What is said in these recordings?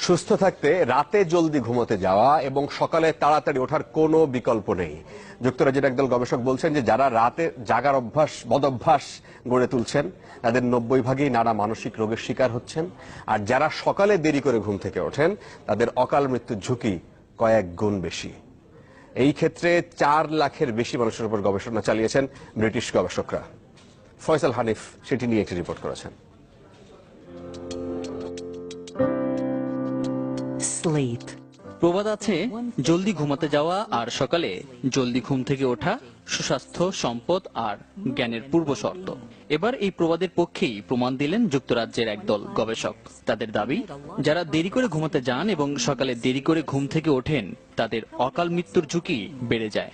সুস্থ থাকতে রাতে জলদি ঘুমোতে যাওয়া এবং সকালে তাড়াতাড়ি ওঠার কোনো বিকল্প নেই। যুক্তরাজ্যের একদল গবেষক বলছেন যে যারা রাতে জাগার বদভ্যাস গড়ে তুলছেন তাদের 90% নানা মানসিক রোগের শিকার হচ্ছেন, আর যারা সকালে দেরি করে ঘুম থেকে ওঠেন তাদের অকাল মৃত্যুর ঝুঁকি কয়েক গুণ বেশি। এই ক্ষেত্রে 4 লাখের বেশি মানুষের উপর গবেষণা চালিয়েছেন ব্রিটিশ গবেষকরা। ফয়সাল হানিফ সেটি নিয়ে একটি রিপোর্ট করেছেন। প্রবাদ আছে, জলদি ঘুমাতে যাওয়া আর সকালে জলদি ঘুম থেকে ওঠা সুস্বাস্থ্য, সম্পদ আর জ্ঞানের পূর্ব শর্ত। এবার এই প্রবাদের পক্ষেই প্রমাণ দিলেন যুক্তরাজ্যের একদল গবেষক। তাদের দাবি, যারা দেরি করে ঘুমাতে যান এবং সকালে দেরি করে ঘুম থেকে ওঠেন তাদের অকাল মৃত্যুর ঝুঁকি বেড়ে যায়।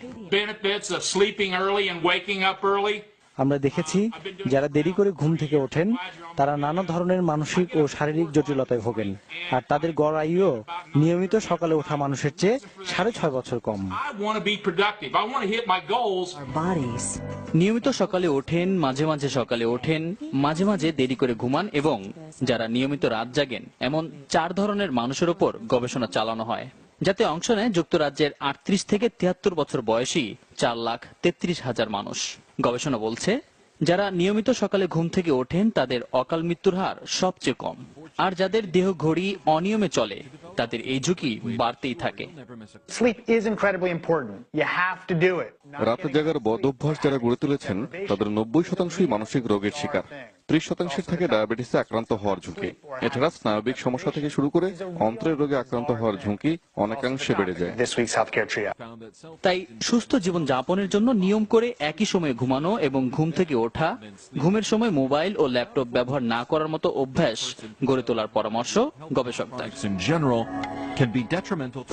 আমরা দেখেছি যারা দেরি করে ঘুম থেকে ওঠেন তারা নানা ধরনের মানসিক ও শারীরিক জটিলতায় ভোগেন, আর তাদের গড় আয়ুও নিয়মিত সকালে ওঠা মানুষের চেয়ে 6.5 বছর কম। নিয়মিত সকালে ওঠেন, মাঝে মাঝে সকালে ওঠেন, মাঝে মাঝে দেরি করে ঘুমান এবং যারা নিয়মিত রাত জাগেন, এমন 4 ধরনের মানুষের উপর গবেষণা চালানো হয়, যাতে অংশ নেয় যুক্তরাজ্যের 38 থেকে 73 বছর বয়সী 4,33,000 মানুষ। গবেষণা বলছে, যারা নিয়মিত সকালে ঘুম থেকে ওঠেন তাদের অকাল মৃত্যুর হার সবচেয়ে কম, আর যাদের দেহ ঘড়ি অনিয়মে চলে তাদের এই ঝুঁকি বাড়তেই থাকে। রাতে জাগার বদঅভ্যাস যারা গড়ে তুলেছেন তাদের 90%ই মানসিক রোগের শিকার। 30% থাকে ডায়াবেটিসে আক্রান্ত হওয়ার ঝুঁকি। এছাড়া স্নায়বিক সমস্যা থেকে শুরু করে অন্ত্রের রোগে আক্রান্ত হওয়ার ঝুঁকি অনেকাংশে বেড়ে যায়। তাই সুস্থ জীবন যাপনের জন্য নিয়ম করে একই সময়ে ঘুমানো এবং ঘুম থেকে ওঠা, ঘুমের সময় মোবাইল ও ল্যাপটপ ব্যবহার না করার মতো অভ্যাস গড়ে তোলার পরামর্শ গবেষকদের।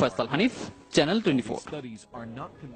ফয়সাল হানিফ, চ্যানেল 24।